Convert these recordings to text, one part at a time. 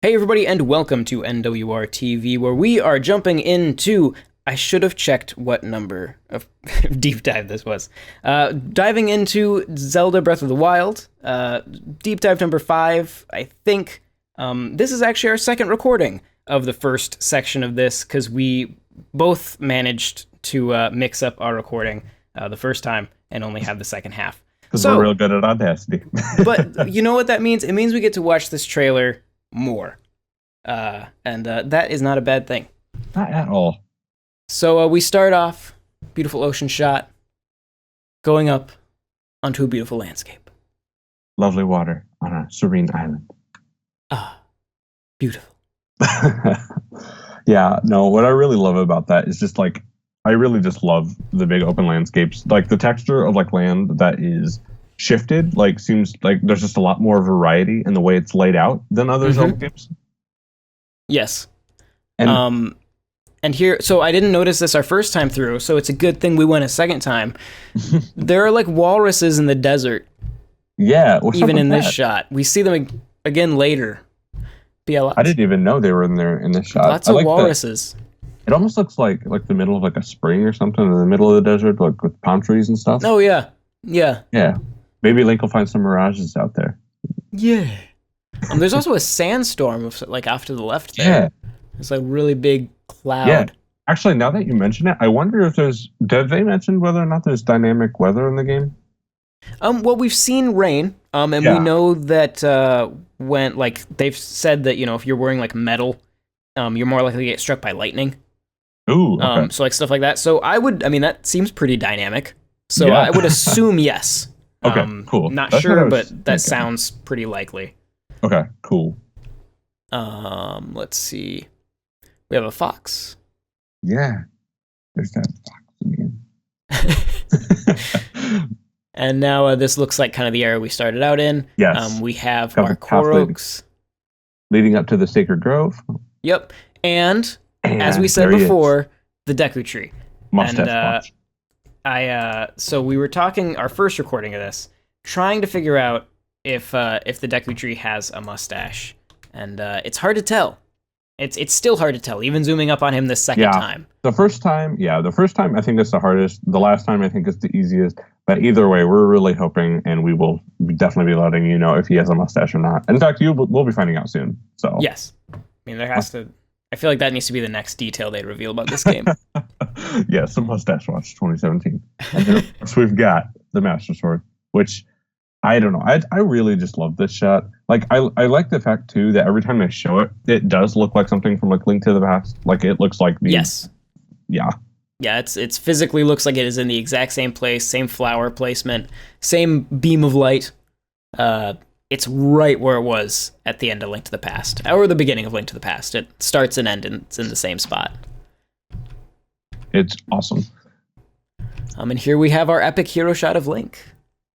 Hey everybody, and welcome to NWR TV, where we are jumping into... I should have checked what number of deep dive this was. Diving into Zelda Breath of the Wild, deep dive number 5, I think. This is actually our second recording of the first section of this, because we both managed to mix up our recording the first time and only have the second half. Because we're real good at Audacity. But you know what that means? It means we get to watch this trailer more. And that is not a bad thing. Not at all. So we start off, beautiful ocean shot, going up onto a beautiful landscape. Lovely water on a serene island. Ah, beautiful. Yeah, no, what I really love about that is just like, I really just love the big open landscapes. Like the texture of like land that is shifted, like seems like there's just a lot more variety in the way it's laid out than other Zelda games. Yes. And here, so I didn't notice this our first time through, so it's a good thing we went a second time. There are like walruses in the desert. Yeah. Even in this shot. We see them again later. I didn't even know they were in there in this shot. Lots of walruses. It almost looks like the middle of like a spring or something in the middle of the desert, like with palm trees and stuff. Oh, yeah. Yeah. Yeah. Maybe Link will find some mirages out there. Yeah. There's also a sandstorm like off to the left there. Yeah. It's like really big cloud. Yeah. Actually, now that you mention it, I wonder if did they mention whether or not there's dynamic weather in the game? Well, we've seen rain, and we know that when, like, they've said that, you know, if you're wearing, like, metal, you're more likely to get struck by lightning. Ooh, okay. So, like, stuff like that. So that seems pretty dynamic. So yeah. I would assume yes. Okay, cool. Not sure, but that sounds pretty likely. Okay, cool. Let's see. We have a fox. Yeah. There's that fox again. And now this looks like kind of the area we started out in. Yes. We have our Koroks. Leading up to the Sacred Grove. Yep. And as we said before, the Deku Tree. Mustache so we were talking, our first recording of this, trying to figure out if the Deku Tree has a mustache. And it's hard to tell. It's still hard to tell, even zooming up on him the second time. The first time I think it's the hardest. The last time I think it's the easiest. But either way, we're really hoping, and we will definitely be letting you know if he has a mustache or not. In fact, we'll be finding out soon. So yes, I mean there has to. I feel like that needs to be the next detail they reveal about this game. Yes, the Mustache Watch 2017. And then of course we've got the Master Sword, which I don't know. I really just love this shot. Like I like the fact too that every time they show it, it does look like something from like Link to the Past. Like it looks like the Yeah, it's physically looks like it is in the exact same place, same flower placement, same beam of light. It's right where it was at the end of Link to the Past, or the beginning of Link to the Past. It starts and ends, and it's in the same spot. It's awesome. And here we have our epic hero shot of Link.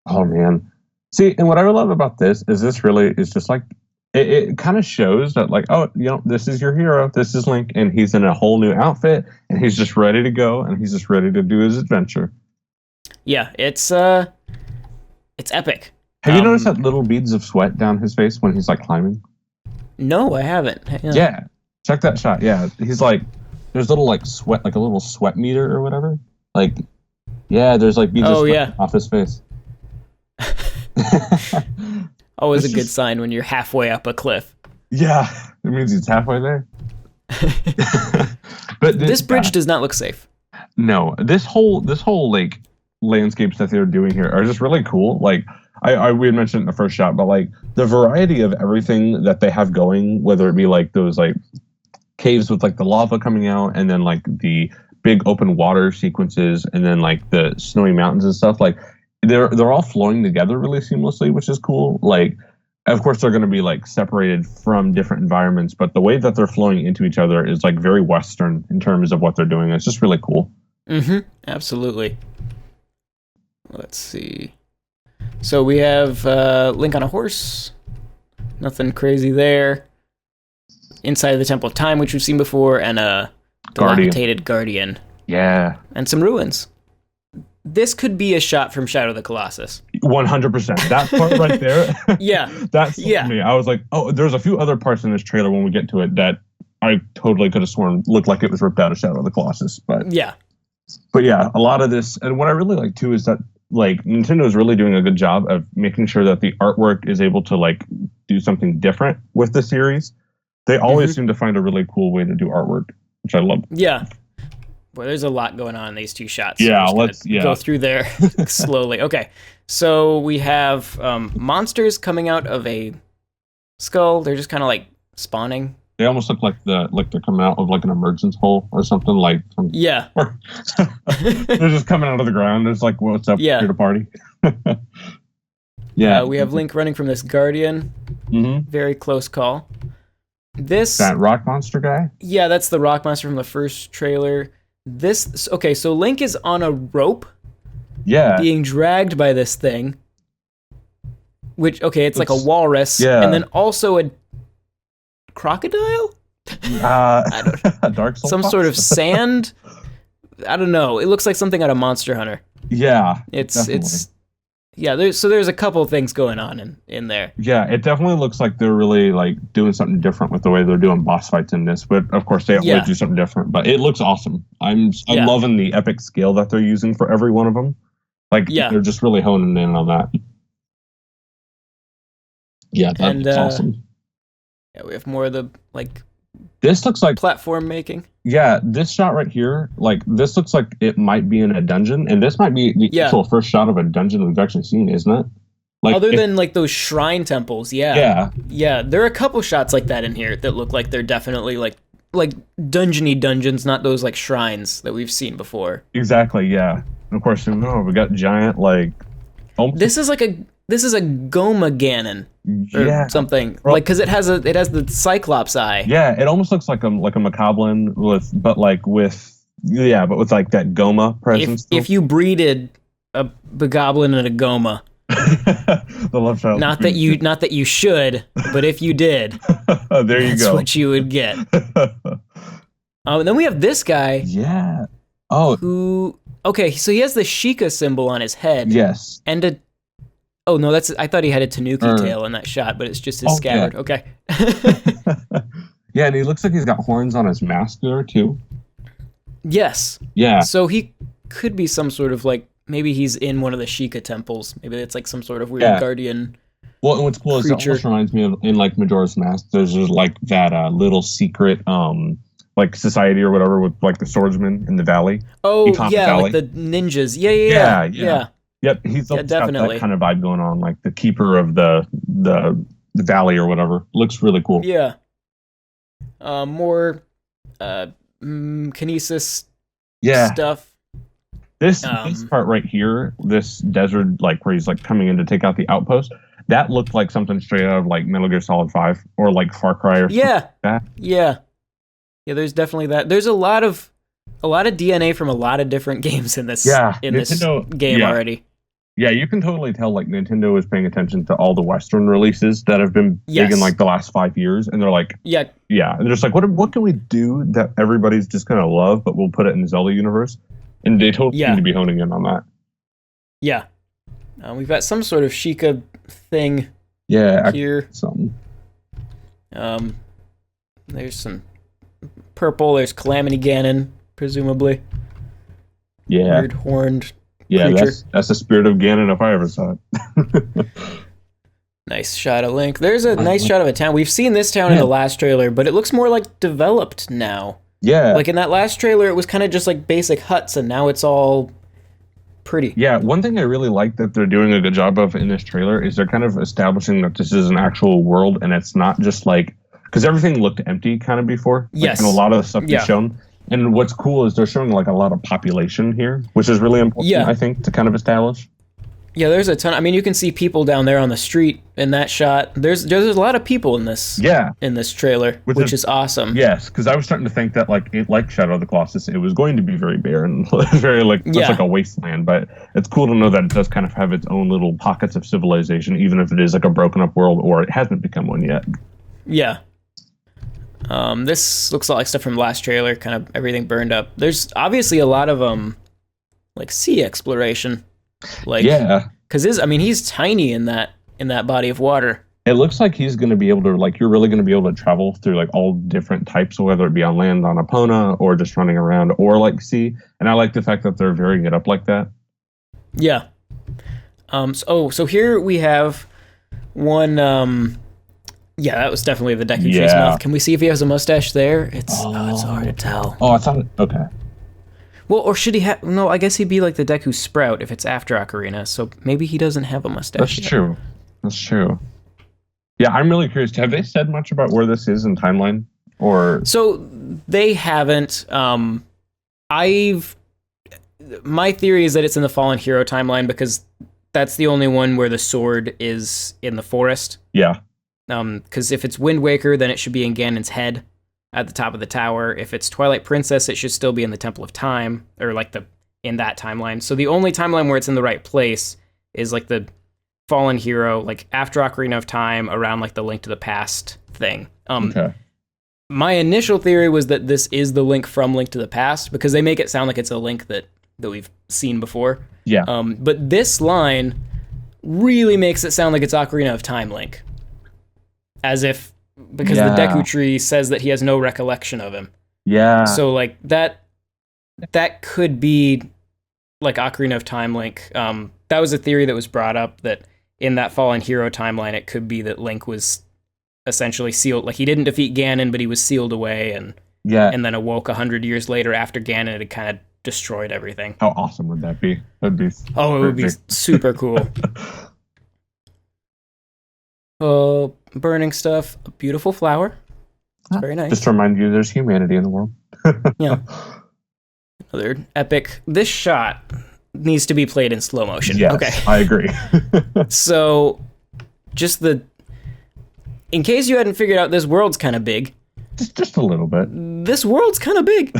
Oh man. See, and what I love about this is really is just like it kind of shows that like, oh, you know, this is your hero, this is Link, and he's in a whole new outfit, and he's just ready to go, and he's just ready to do his adventure. Yeah, it's epic. Have you noticed that little beads of sweat down his face when he's like climbing? No, I haven't. Yeah, check that shot. Yeah, he's like, there's little like sweat, like a little sweat meter or whatever. Like, yeah, there's like beads of sweat off his face. Always a good sign when you're halfway up a cliff. Yeah, it means he's halfway there. But this bridge does not look safe. No, this whole like landscapes that they're doing here are just really cool. Like we had mentioned in the first shot, but like the variety of everything that they have going, whether it be like those like caves with like the lava coming out, and then like the big open water sequences, and then like the snowy mountains and stuff, like they're all flowing together really seamlessly, which is cool. Like, of course, they're going to be like separated from different environments, but the way that they're flowing into each other is like very Western in terms of what they're doing. It's just really cool. Mm-hmm. Absolutely. Let's see. So we have Link on a horse. Nothing crazy there. Inside of the Temple of Time, which we've seen before, and a dilapidated Guardian. Yeah. And some ruins. This could be a shot from Shadow of the Colossus. 100%. That part right there. Yeah. That's Yeah. me. I was like, oh, there's a few other parts in this trailer when we get to it that I totally could have sworn looked like it was ripped out of Shadow of the Colossus. But yeah, a lot of this, and what I really like too is that like Nintendo is really doing a good job of making sure that the artwork is able to like do something different with the series. They always seem to find a really cool way to do artwork, which I love. Yeah. Well, there's a lot going on in these two shots. Yeah, so let's go through there slowly. Okay, so we have monsters coming out of a skull. They're just kind of like spawning. They almost look like they're coming out of like an emergence hole or something like. Yeah. They're just coming out of the ground. It's like, what's up? Yeah. Here to party. Yeah. We have Link running from this guardian. Very close call. That rock monster guy? Yeah, that's the rock monster from the first trailer. Okay, so Link is on a rope. Yeah. Being dragged by this thing. Which, okay, it's like a walrus. Yeah. And then also a crocodile? I don't know. Dark Souls? Some sort of sand? I don't know. It looks like something out of Monster Hunter. Yeah. There's a couple of things going on in there. Yeah, it definitely looks like they're really like doing something different with the way they're doing boss fights in this. But of course, they always do something different. But it looks awesome. I'm loving the epic scale that they're using for every one of them. Like they're just really honing in on that. Yeah, that's awesome. Yeah, we have more of the like. This looks like platform making. Yeah, this shot right here, like this looks like it might be in a dungeon, and this might be the actual first shot of a dungeon we've actually seen, isn't it? Like, other than like those shrine temples, yeah. There are a couple shots like that in here that look like they're definitely like dungeony dungeons, not those like shrines that we've seen before. Exactly, yeah. And of course, we got giant like. This is a Goma Ganon or something, like because it has the Cyclops eye. Yeah, it almost looks like a Macablin with like that Goma presence. If you breeded a Bogoblin and a Goma, the love child. Not that you should, but if you did, there you go. That's what you would get. And then we have this guy. Yeah. Oh. Okay, so he has the Sheikah symbol on his head. Yes. And oh no, I thought he had a Tanuki tail in that shot, but it's just his scabbard. Yeah. Okay. Yeah, and he looks like he's got horns on his mask there too. Yes. Yeah. So he could be some sort of like, maybe he's in one of the Sheikah temples. Maybe it's like some sort of weird guardian. Well, and what's cool creature. Is it almost reminds me of in like Majora's Mask. There's just like that little secret like society or whatever with like the swordsmen in the valley. Oh yeah, valley. Like the ninjas. Yeah. Yep, he's got that kind of vibe going on, like the keeper of the valley or whatever. Looks really cool. Yeah. More kinesis stuff. This part right here, this desert, like where he's like coming in to take out the outpost, that looked like something straight out of like Metal Gear Solid 5 or like Far Cry or something like that. Yeah, there's definitely that. There's a lot of DNA from a lot of different games in this this game already. Yeah, you can totally tell like Nintendo is paying attention to all the Western releases that have been big in like the last 5 years, and they're like, and they're just like, what can we do that everybody's just gonna love, but we'll put it in the Zelda universe, and they totally seem to be honing in on that. Yeah, we've got some sort of Sheikah thing. Yeah, here. Something. There's some purple. There's Calamity Ganon, presumably. Yeah. Weird horned. Yeah, creature. That's the spirit of Ganon if I ever saw it. Nice shot of Link. There's a nice shot of a town. We've seen this town in the last trailer, but it looks more like developed now. Yeah. Like in that last trailer, it was kind of just like basic huts, and now it's all pretty. Yeah, one thing I really like that they're doing a good job of in this trailer is they're kind of establishing that this is an actual world, and it's not just like... Because everything looked empty kind of before. Yes. And a lot of the stuff you've shown. And what's cool is they're showing like a lot of population here, which is really important, I think, to kind of establish. Yeah, there's a ton. I mean, you can see people down there on the street in that shot. There's a lot of people in this. Yeah. In this trailer, which is awesome. Yes, because I was starting to think that like Shadow of the Colossus, it was going to be very barren, very just like a wasteland. But it's cool to know that it does kind of have its own little pockets of civilization, even if it is like a broken up world or it hasn't become one yet. Yeah. This looks a lot like stuff from the last trailer, kind of everything burned up. There's obviously a lot of like sea exploration. Like because he's tiny in that body of water. It looks like he's going to be able to, like, you're really going to be able to travel through, like, all different types, whether it be on land, on Epona, or just running around, or, like, sea. And I like the fact that they're varying it up like that. Yeah. So here we have one, yeah, that was definitely the Deku Tree's mouth. Can we see if he has a mustache there? It's hard to tell. Oh, I thought, okay. Well, or should he have, no, I guess he'd be like the Deku Sprout if it's after Ocarina, so maybe he doesn't have a mustache yet. That's true. Yeah, I'm really curious. Have they said much about where this is in timeline? Or so they haven't. My theory is that it's in the Fallen Hero timeline because that's the only one where the sword is in the forest. Yeah. Because if it's Wind Waker, then it should be in Ganon's head at the top of the tower. If it's Twilight Princess, it should still be in the Temple of Time, or like in that timeline. So the only timeline where it's in the right place is like the Fallen Hero, like after Ocarina of Time, around like the Link to the Past thing. Okay. My initial theory was that this is the Link from Link to the Past because they make it sound like it's a Link that we've seen before. Yeah. But this line really makes it sound like it's Ocarina of Time Link. As if, because the Deku Tree says that he has no recollection of him. Yeah. So like that could be like Ocarina of Time Link. That was a theory that was brought up that in that Fallen Hero timeline, it could be that Link was essentially sealed. Like he didn't defeat Ganon, but he was sealed away and then awoke 100 years later after Ganon had kind of destroyed everything. How awesome would that be? That'd be it would be super cool. Burning stuff, a beautiful flower. It's very nice. Just to remind you, there's humanity in the world. Yeah. Another epic. This shot needs to be played in slow motion. Yes, okay. I agree. So, just in case you hadn't figured out, this world's kind of big. Just a little bit. This world's kind of big.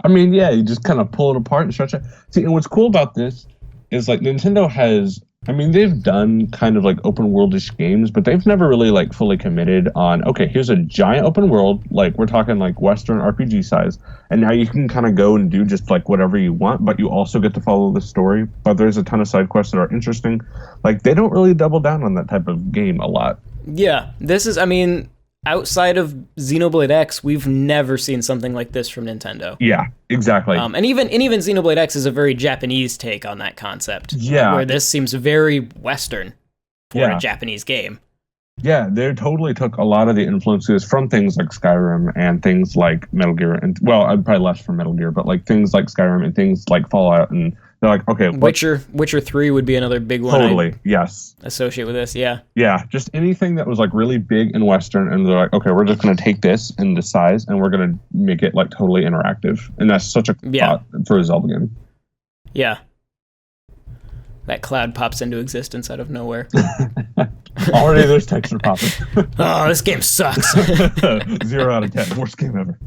I mean, yeah, you just kind of pull it apart and stretch it. See, and what's cool about this is like Nintendo has, I mean, they've done kind of like open worldish games, but they've never really like fully committed on, okay, here's a giant open world, like we're talking like Western RPG size, and now you can kind of go and do just like whatever you want, but you also get to follow the story. But there's a ton of side quests that are interesting. Like they don't really double down on that type of game a lot. Yeah, this is, I mean, outside of Xenoblade X, we've never seen something like this from Nintendo. Yeah, exactly. And even Xenoblade X is a very Japanese take on that concept. Yeah. Where this seems very Western for a Japanese game. Yeah, they totally took a lot of the influences from things like Skyrim and things like Metal Gear, and well, I'd probably less from Metal Gear, but like things like Skyrim and things like Fallout, and they're like, okay, Witcher 3 would be another big one. Totally, yes. Associate with this, yeah. Yeah, just anything that was like really big and Western, and they're like, okay, we're just going to take this and the size, and we're going to make it like totally interactive, and that's such a thought for a Zelda game. Yeah. That cloud pops into existence out of nowhere. Already there's texture popping. Oh, this game sucks. 0 out of 10. Worst game ever.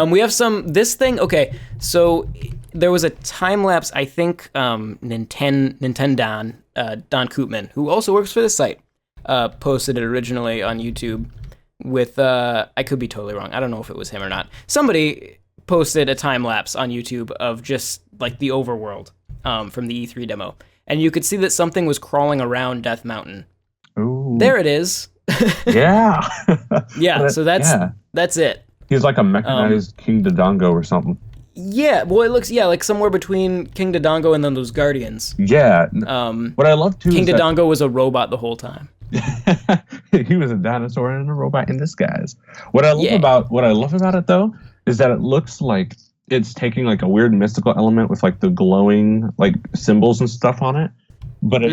We have this thing, okay, so there was a time lapse, I think Nintendo Don Koopman, who also works for this site, posted it originally on YouTube with, I could be totally wrong, I don't know if it was him or not. Somebody posted a time lapse on YouTube of just like the overworld from the E3 demo. And you could see that something was crawling around Death Mountain. Ooh. There it is. Yeah. Yeah, so that's it. He's like a mechanized King Dodongo or something. Yeah, well, it looks, like somewhere between King Dodongo and then those Guardians. Yeah. What I love too King Dodongo was a robot the whole time. He was a dinosaur and a robot in disguise. What I love about it though is that it looks like it's taking like a weird mystical element with like the glowing like symbols and stuff on it, but it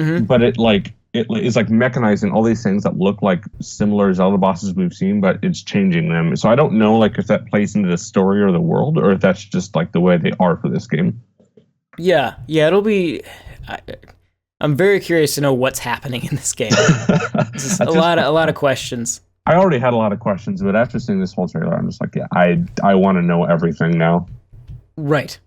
is like mechanizing all these things that look like similar Zelda bosses we've seen, but it's changing them. So I don't know like if that plays into the story or the world, or if that's just like the way they are for this game. Yeah, it'll be. I'm very curious to know what's happening in this game. a lot of questions. I already had a lot of questions, but after seeing this whole trailer, I'm just like, yeah, I want to know everything now. Right.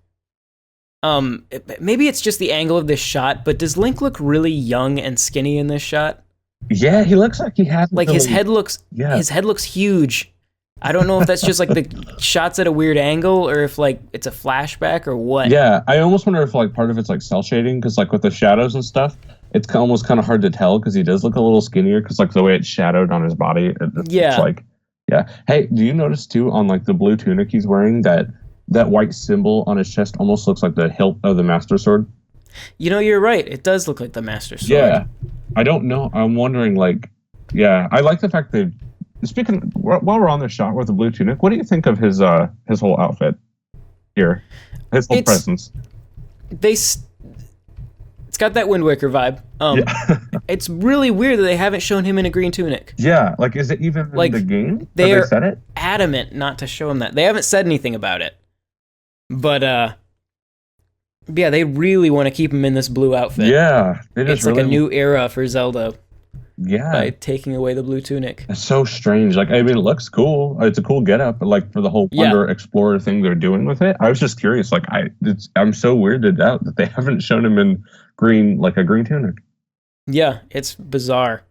Maybe it's just the angle of this shot, but does Link look really young and skinny in this shot? Yeah, he looks like he has like his head looks huge. I don't know if that's just like the shots at a weird angle or if like it's a flashback or what. Yeah, I almost wonder if like part of it's like cell shading because like with the shadows and stuff, it's almost kind of hard to tell because he does look a little skinnier because like the way it's shadowed on his body. It's like, yeah. Hey, do you notice too on like the blue tunic he's wearing that white symbol on his chest almost looks like the hilt of the Master Sword? You know, you're right. It does look like the Master Sword. Yeah, I don't know. I'm wondering like, yeah, I like the fact that. Speaking while we're on the shot with the blue tunic, what do you think of his whole outfit here, his whole presence? It's got that Wind Waker vibe. It's really weird that they haven't shown him in a green tunic. Yeah, like is it even like, in the game? They said it? Adamant not to show him that. They haven't said anything about it, but yeah, they really want to keep him in this blue outfit. Yeah, it's like a new era for Zelda. Yeah, by taking away the blue tunic. It's so strange. Like, I mean, it looks cool. It's a cool getup, but like for the whole Wonder Explorer thing they're doing with it, I was just curious. Like, I'm so weirded out that they haven't shown him in green, like a green tunic. Yeah, it's bizarre.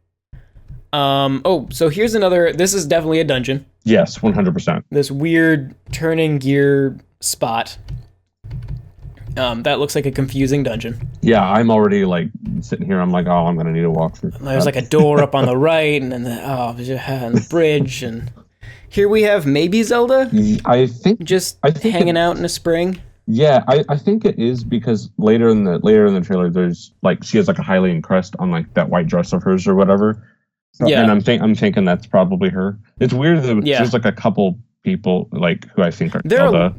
So here's another. This is definitely a dungeon. Yes, 100%. This weird turning gear spot. That looks like a confusing dungeon. Yeah, I'm already like sitting here. I'm like, oh, I'm gonna need a walkthrough. There's like a door up on the right, and then the bridge, and here we have maybe Zelda. I think hanging out in a spring. Yeah, I think it is because later in the trailer, there's like she has like a Hylian crest on like that white dress of hers or whatever. So, yeah, and I'm thinking that's probably her. It's weird that there's like a couple people like who I think are Zelda.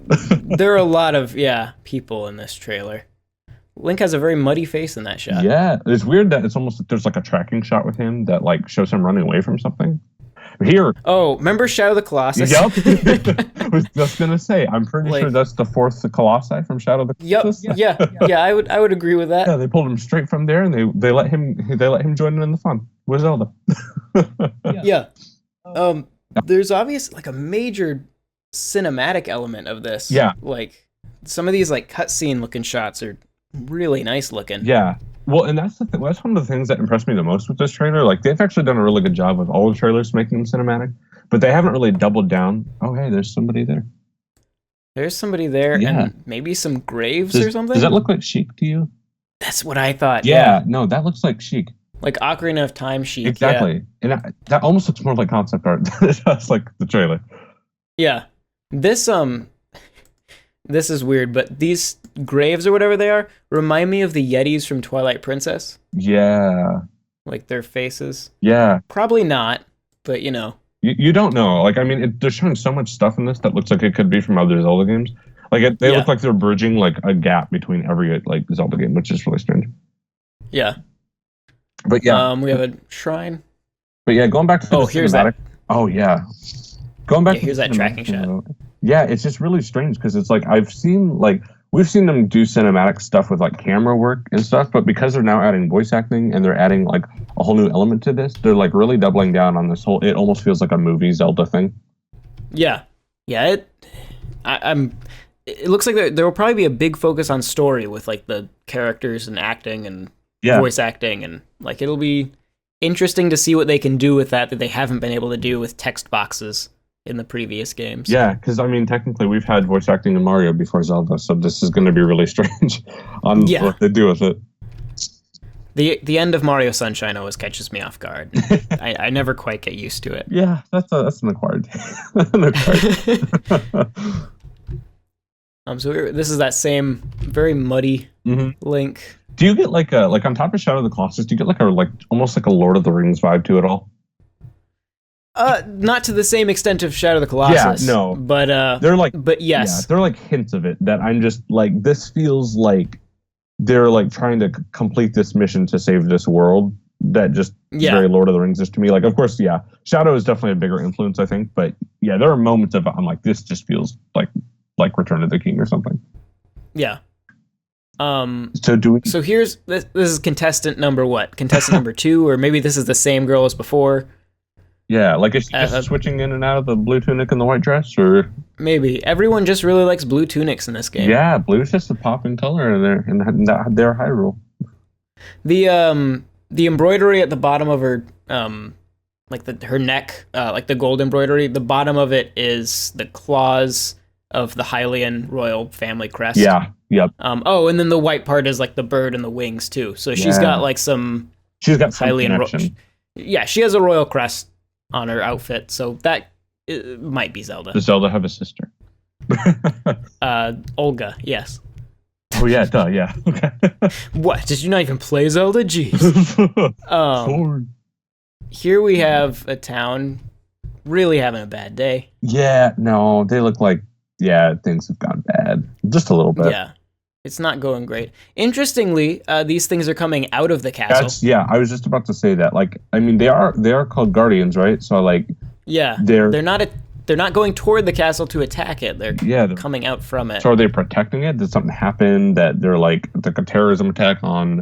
There are a lot of people in this trailer. Link has a very muddy face in that shot. Yeah, it's weird that it's almost like there's like a tracking shot with him that like shows him running away from something. Here. Oh, remember Shadow of the Colossus? Yep. I was just gonna say, I'm pretty sure that's the fourth Colossi from Shadow of the Colossus. Yep. Yeah. I would agree with that. Yeah, they pulled him straight from there, and they let him join in the fun with Zelda. Yeah. There's obviously like a major cinematic element of this. Yeah. Like some of these like cutscene looking shots are really nice looking. Yeah. Well, and that's one of the things that impressed me the most with this trailer. Like they've actually done a really good job with all the trailers making them cinematic, but they haven't really doubled down. Oh, hey, there's somebody there. There's somebody there, and maybe some graves or something. Does that look like Sheik to you? That's what I thought. Yeah. No, that looks like Sheik. Like Ocarina of Time Sheik. Exactly. Yeah. And that almost looks more like concept art than it does like the trailer. Yeah. This is weird, but these graves or whatever they are remind me of the Yetis from Twilight Princess. Yeah. Like their faces. Yeah. Probably not, but you know. You don't know. Like, I mean, they're showing so much stuff in this that looks like it could be from other Zelda games. Like, they look like they're bridging like a gap between every like Zelda game, which is really strange. Yeah. But yeah. We have a shrine. But yeah, going back to the here's cinematic. that. Oh yeah. Going back. Here's that tracking shot. Yeah, it's just really strange because it's like we've seen them do cinematic stuff with like camera work and stuff, but because they're now adding voice acting and they're adding like a whole new element to this, they're like really doubling down on this whole. It almost feels like a movie Zelda thing. Yeah. It looks like there will probably be a big focus on story with like the characters and acting and voice acting, and like it'll be interesting to see what they can do with that they haven't been able to do with text boxes in the previous games. Yeah, because I mean, technically, we've had voice acting in Mario before Zelda, so this is going to be really strange on what they do with it. The end of Mario Sunshine always catches me off guard. I never quite get used to it. Yeah, that's an acquired. So this is that same very muddy Link. Do you get like on top of Shadow of the Colossus? Do you get like almost like a Lord of the Rings vibe to it all? Not to the same extent of Shadow of the Colossus. Yeah, no. But they're like, but yes, yeah, they're like hints of it that I'm just like, this feels like they're like trying to complete this mission to save this world. That just is very Lord of the Rings is to me. Like, of course, yeah, Shadow is definitely a bigger influence, I think. But yeah, there are moments of I'm like, this just feels like Return of the King or something. Yeah. So here's this is contestant number what? Contestant number 2, or maybe this is the same girl as before. Yeah, like is she just switching in and out of the blue tunic and the white dress, or maybe everyone just really likes blue tunics in this game. Yeah, blue is just a popping color in their Hyrule. The embroidery at the bottom of her her neck, like the gold embroidery. The bottom of it is the claws of the Hylian royal family crest. Yeah. Yep. And then the white part is like the bird and the wings too. So she's got like some. She's got some Hylian connection. Yeah, she has a royal crest on her outfit, so that might be Zelda. Does Zelda have a sister? Olga, yes. Oh yeah, duh, yeah. Okay. What? Did you not even play Zelda? Jeez. Here we have a town really having a bad day. Yeah, no, they look like things have gone bad just a little bit. Yeah, it's not going great. Interestingly, these things are coming out of the castle. I was just about to say that. Like, I mean, they are called guardians, right? So like, yeah, they're not going toward the castle to attack it. They're coming out from it. So are they protecting it? Did something happen that they're like a terrorism attack on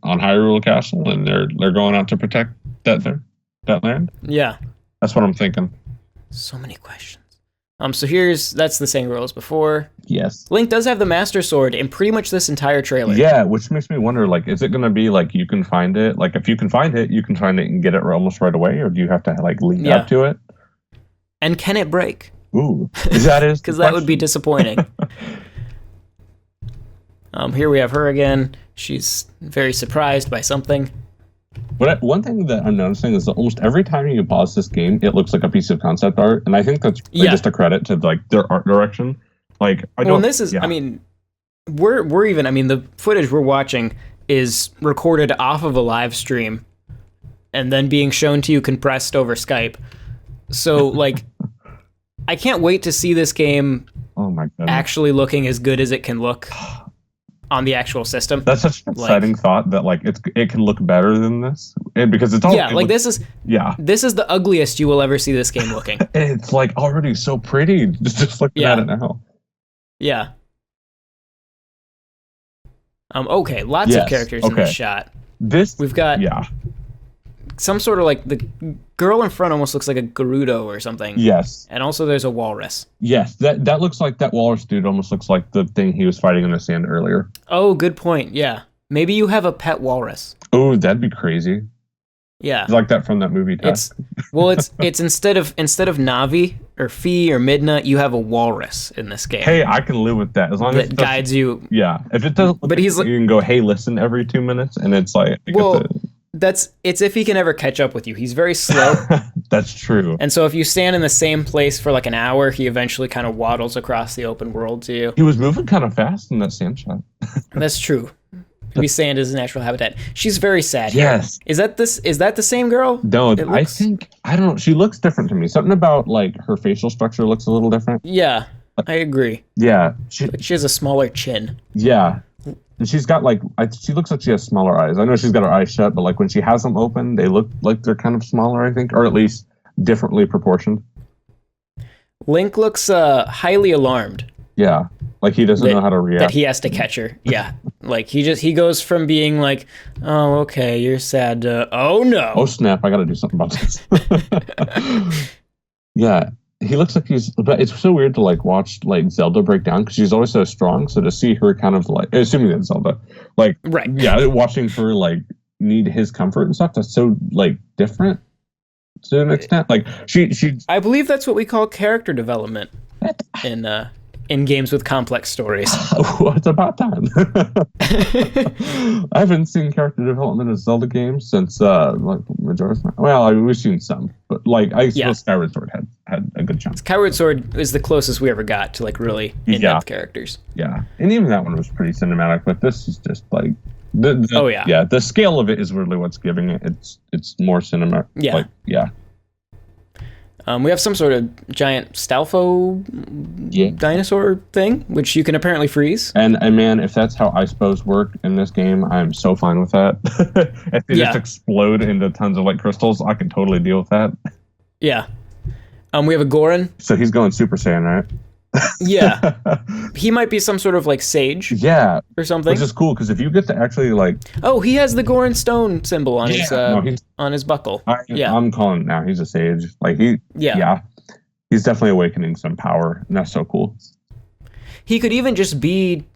Hyrule Castle, and they're going out to protect that land? Yeah, that's what I'm thinking. So many questions. So that's the same rule as before. Yes. Link does have the Master Sword in pretty much this entire trailer. Yeah, which makes me wonder, like, is it going to be like you can find it? Like, if you can find it and get it almost right away, or do you have to like lead up to it? And can it break? Ooh, is that is because that would be disappointing. Here we have her again. She's very surprised by something. But one thing that I'm noticing is that almost every time you pause this game, it looks like a piece of concept art, and I think that's just a credit to like their art direction. Like, I mean, we're even. I mean, the footage we're watching is recorded off of a live stream, and then being shown to you compressed over Skype. So, like, I can't wait to see this game. Oh my God! Actually, looking as good as it can look on the actual system. That's such an exciting thought that like it can look better than this, because it's all this is the ugliest you will ever see this game looking. It's like already so pretty just looking at it now. Yeah. Okay, lots of characters in this shot. We've got some sort of like the girl in front almost looks like a Gerudo or something. Yes. And also there's a walrus. Yes, that looks like that walrus dude almost looks like the thing he was fighting in the sand earlier. Oh, good point. Yeah. Maybe you have a pet walrus. Oh, that'd be crazy. Yeah. It's like that from that movie. It's instead of Navi or Fi or Midna, you have a walrus in this game. Hey, I can live with that as long as it guides you. Yeah. If it doesn't, but you can go, hey, listen every 2 minutes, and it's like, it's if he can ever catch up with you. He's very slow. That's true. And so if you stand in the same place for like an hour, he eventually kind of waddles across the open world to you. He was moving kind of fast in that sand shot. That's true. Maybe sand is his natural habitat. She's very sad here. Yes. Is that the same girl? No, I don't know. She looks different to me. Something about like her facial structure looks a little different. Yeah, I agree. Yeah. She has a smaller chin. Yeah. And she's got like, she looks like she has smaller eyes. I know she's got her eyes shut, but like when she has them open, they look like they're kind of smaller, I think, or at least differently proportioned. Link looks highly alarmed. Yeah, like he doesn't know how to react. That he has to catch her. Yeah, like he goes from being like, oh, okay, you're sad, to, oh no. Oh snap, I gotta do something about this. Yeah. He looks like it's so weird to like watch like Zelda break down because she's always so strong. So to see her kind of like, assuming that's Zelda, like, right. Yeah, watching her like need his comfort and stuff, that's so like different to an extent. Like she I believe that's what we call character development in games with complex stories. Well, it's about time. I haven't seen character development in Zelda games since like Majora's Mask. Well, we've seen some, but like I suppose Skyward Sword had a good chunk. Skyward Sword is the closest we ever got to like really in-depth characters. Yeah, and even that one was pretty cinematic, but this is just like the scale of it is really what's giving it. It's more cinematic. Yeah, like, yeah. We have some sort of giant Stalfo dinosaur thing, which you can apparently freeze. And man, if that's how ice bows work in this game, I'm so fine with that. If they just explode into tons of like crystals, I can totally deal with that. Yeah. We have a Goron. So he's going Super Saiyan, right? Yeah. He might be some sort of like sage. Yeah. Or something. Which is cool because if you get to actually like. Oh, he has the Goron stone symbol on his buckle. I'm calling it now. He's a sage. Like yeah. He's definitely awakening some power, and that's so cool. He could even just be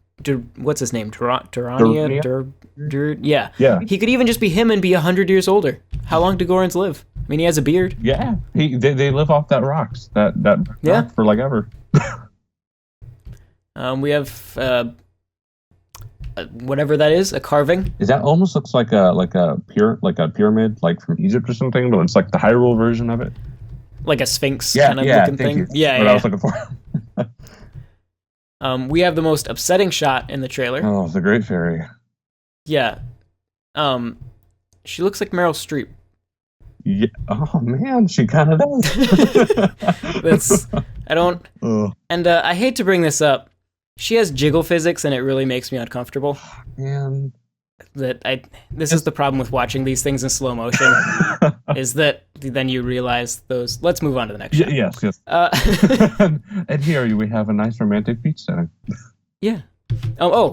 what's his name? Durania? Yeah. He could even just be him and be 100 years older. How long do Gorons live? I mean, he has a beard. Yeah, they live off that rocks that Yeah. rock for like ever. We have whatever that is, a carving. Is that almost looks like a pyramid like from Egypt or something, but it's like the Hyrule version of it. Like a sphinx Yeah, kind of yeah, looking thank thing. you. Yeah, What yeah. I was looking for. We have the most upsetting shot in the trailer. Oh, the Great Fairy. Yeah. She looks like Meryl Streep. Yeah. Oh man, she kind of does. I don't. Oh And I hate to bring this up. She has jiggle physics, and it really makes me uncomfortable. man. This is the problem with watching these things in slow motion, is that then you realize those. Let's move on to the next shot. Yes. And here we have a nice romantic beach setting. Yeah.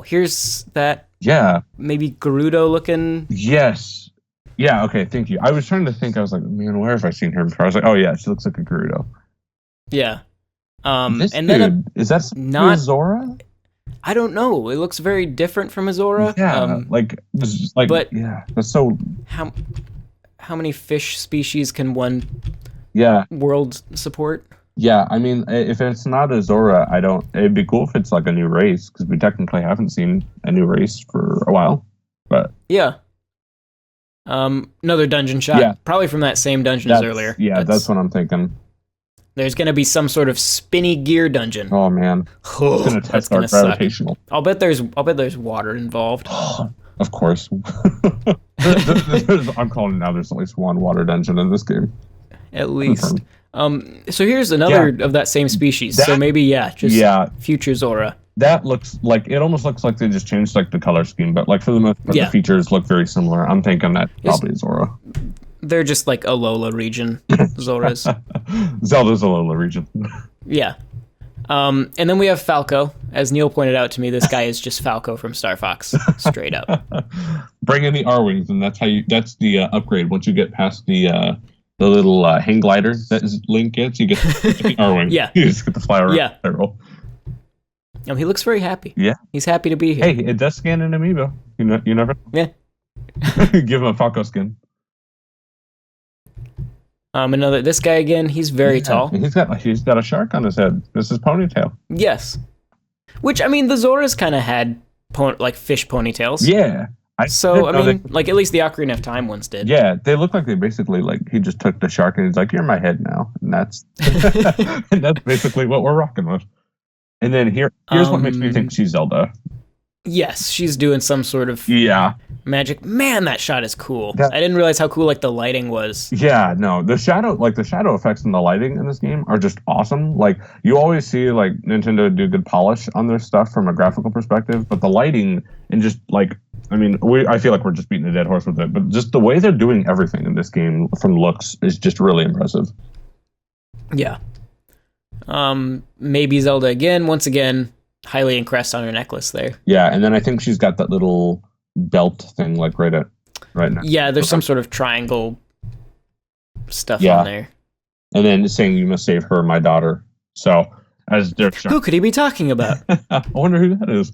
Here's that Yeah. maybe Gerudo looking. Yes. Yeah. Okay. Thank you. I was trying to think. I was like, man, where have I seen her before? I was like, oh yeah, she looks like a Gerudo. Yeah. This And dude, then is that not- Zora? I don't know. It looks very different from Azora. Yeah. but- yeah. That's so. How many fish species can one Yeah. world support? Yeah. I mean, if it's not a Zora, I don't. It'd be cool if it's like a new race because we technically haven't seen a new race for a while. But Yeah. Another dungeon shot. Yeah. Probably from that same dungeon as earlier. Yeah, that's what I'm thinking. There's gonna be some sort of spinny gear dungeon. Oh man, it's gonna That's test our gonna suck. gravitational. I'll bet there's water involved. Of course. I'm calling it now. There's at least one water dungeon in this game. At least. Confirmed. So here's another of that same species. So That- maybe just Yeah, future Zora. that looks like it almost looks like they just changed like the color scheme, but like for the most part, Yeah. the features look very similar. I'm thinking that Yes. probably Zora. They're just like Alola region Zoras. Zelda's a little region. Yeah. And then we have Falco. As Neil pointed out to me, this guy is just Falco from Star Fox, straight up. Bring in the R wings, and that's the upgrade. Once you get past the little hang glider that Link gets, you get the R wing. Yeah. You just get the fly around. Yeah. Barrel. He looks very happy. Yeah. He's happy to be here. Hey, it does scan an amiibo. You never. Yeah. Give him a Falco skin. This guy again, he's very Yeah, tall. He's got a shark on his head. This is ponytail. Yes. Which, I mean, the Zoras kind of had fish ponytails. Yeah. So, I didn't know mean, at least the Ocarina of Time ones did. yeah, they look like they basically he just took the shark and he's like, "You're my head now," and that's and that's basically what we're rocking with. And then here's what makes me think she's Zelda. Yes, she's doing some sort of Yeah. magic. Man, that shot is cool. That- I didn't realize how cool the lighting was. Yeah, no, the shadow effects and the lighting in this game are just awesome. Like you always see Nintendo do good polish on their stuff from a graphical perspective, but the lighting and just I feel like we're just beating a dead horse with it, but just the way they're doing everything in this game from looks is just really impressive. Yeah. Maybe Zelda again. Once again, highly impressed on her necklace there. Yeah, and then I think she's got that little belt thing right now. Yeah, there's some sort of triangle stuff Yeah. on there. And then saying you must save her, my daughter. So as they're Who could he be talking about? I wonder who that is.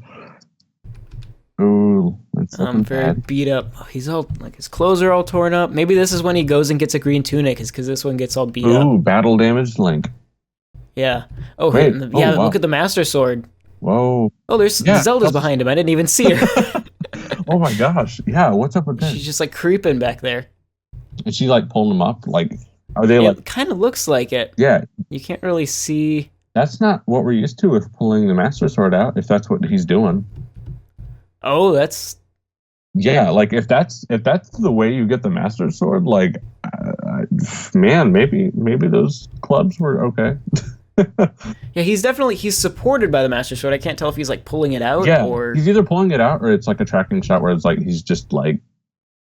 Ooh, that's Very bad. beat up. Oh, he's all his clothes are all torn up. Maybe this is when he goes and gets a green tunic, because this one gets all beat up. Ooh, battle damaged Link. Yeah. Oh, Wait. yeah. Wow. Look at the Master Sword. Whoa. Oh, there's Yeah, Zelda's behind him. I didn't even see her. Oh my gosh. Yeah, what's up with that? She's just creeping back there. Is she pulling them up? Are they It kind of looks like it. Yeah, You can't really see. that's not what we're used to with pulling the Master Sword out, if that's what he's doing. Oh, that's Yeah, if that's the way you get the Master Sword, man, maybe those clubs were okay. yeah. He's supported by the Master Sword. I can't tell if he's pulling it out Yeah, or he's either pulling it out or it's a tracking shot where it's he's just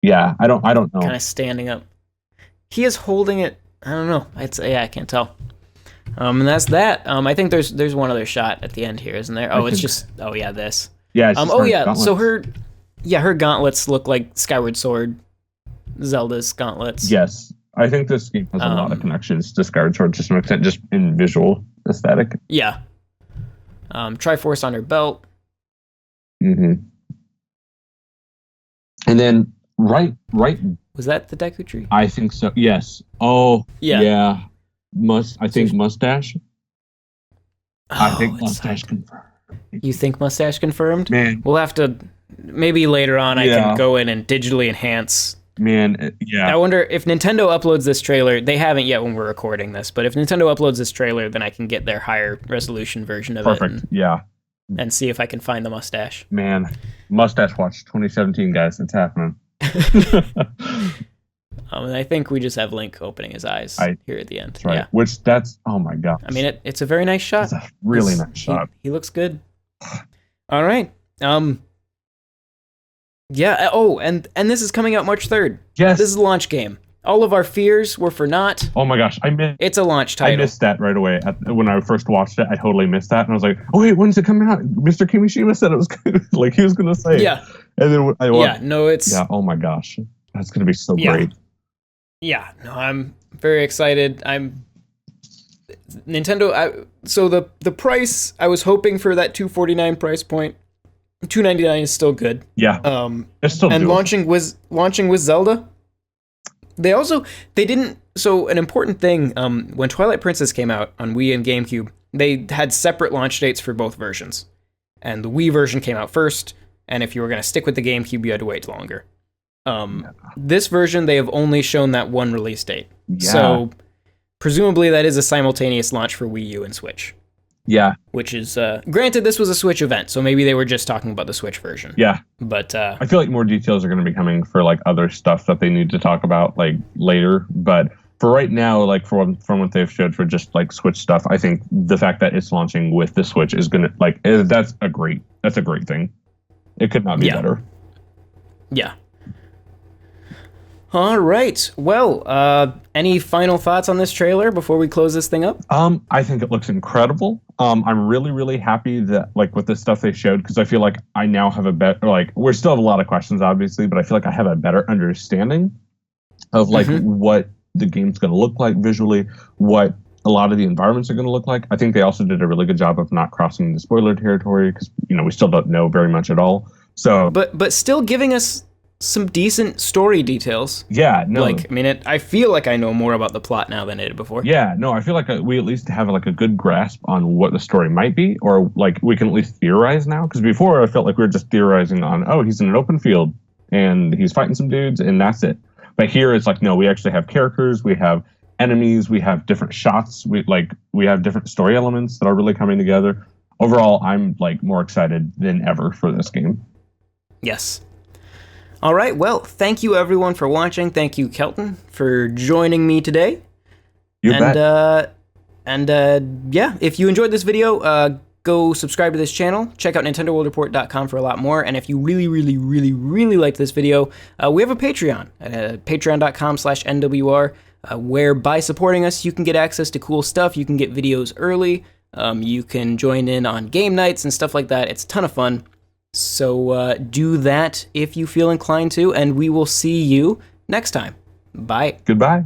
yeah, I don't know. kind of standing up. He is holding it. I don't know. I can't tell. And that's that. I think there's one other shot at the end here, isn't there? Oh, it's just. Oh yeah, this. Yeah. It's just Oh her yeah. gauntlets. So her gauntlets look like Skyward Sword, Zelda's gauntlets. Yes, I think this game has a lot of connections to Skyward Sword, to some extent, just in visual aesthetic. Yeah. Triforce on her belt. Mm-hmm. And then Right. Was that the Deku Tree? I think so. Yes. Oh, Yeah. yeah. I think Mustache. I think it's Mustache like- confirmed. You think Mustache confirmed? Man. We'll have to, maybe later on I can Yeah. go in and digitally enhance. Man, yeah. I wonder if Nintendo uploads this trailer. They haven't yet when we're recording this, but if Nintendo uploads this trailer, then I can get their higher resolution version of Perfect. it Yeah. and see if I can find the mustache. Man, Mustache Watch 2017, guys. It's happening. And I think we just have Link opening his eyes here at the end. That's right. Yeah. Oh my god. I mean, it's a very nice shot. It's a really nice shot. He looks good. All right. Yeah. Oh, and this is coming out March 3rd. Yes. This is a launch game. All of our fears were for naught. Oh my gosh, It's a launch title. I missed that right away. When I first watched it, I totally missed that, and I was like, "Oh wait, when's it coming out?" Mr. Kimishima said it was good. Like he was gonna say. Yeah. And then it's. Yeah. Oh my gosh, that's gonna be so Yeah. great. Yeah. No, I'm very excited. Nintendo. So the price, I was hoping for that $249 price point. $299 is still good. Yeah. It's still and doable. launching with Zelda. They didn't. So an important thing, when Twilight Princess came out on Wii and GameCube, they had separate launch dates for both versions. And the Wii version came out first, and if you were going to stick with the GameCube, you had to wait longer. This version, they have only shown that one release date. Yeah. So presumably that is a simultaneous launch for Wii U and Switch. Yeah. Which is, granted, this was a Switch event, so maybe they were just talking about the Switch version. Yeah. But I feel like more details are going to be coming for like other stuff that they need to talk about like later. But for right now, like from what they've showed for just like Switch stuff, I think the fact that it's launching with the Switch is going to that's a great thing. It could not be better. Yeah. All right. Well, any final thoughts on this trailer before we close this thing up? I think it looks incredible. I'm really, really happy that like with the stuff they showed, because I feel like I now have a better, like we still have a lot of questions obviously, but I feel like I have a better understanding of like what the game's going to look like visually, what a lot of the environments are going to look like. I think they also did a really good job of not crossing the spoiler territory, because we still don't know very much at all. So, but still giving us some decent story details. Yeah, no. Like, I mean, I feel like I know more about the plot now than I did before. Yeah, no, I feel like we at least have like a good grasp on what the story might be, or like we can at least theorize now. Because before I felt like we were just theorizing on, oh, he's in an open field and he's fighting some dudes and that's it. But here it's like, no, we actually have characters, we have enemies, we have different shots, we have different story elements that are really coming together. Overall, I'm like more excited than ever for this game. Yes. All right, well, thank you everyone for watching. Thank you, Kelton, for joining me today. You bet. Yeah, if you enjoyed this video, go subscribe to this channel. Check out NintendoWorldReport.com for a lot more. And if you really, really, really, really liked this video, we have a Patreon at patreon.com/NWR, where by supporting us, you can get access to cool stuff. You can get videos early. You can join in on game nights and stuff like that. It's a ton of fun. So do that if you feel inclined to, and we will see you next time. Bye. Goodbye.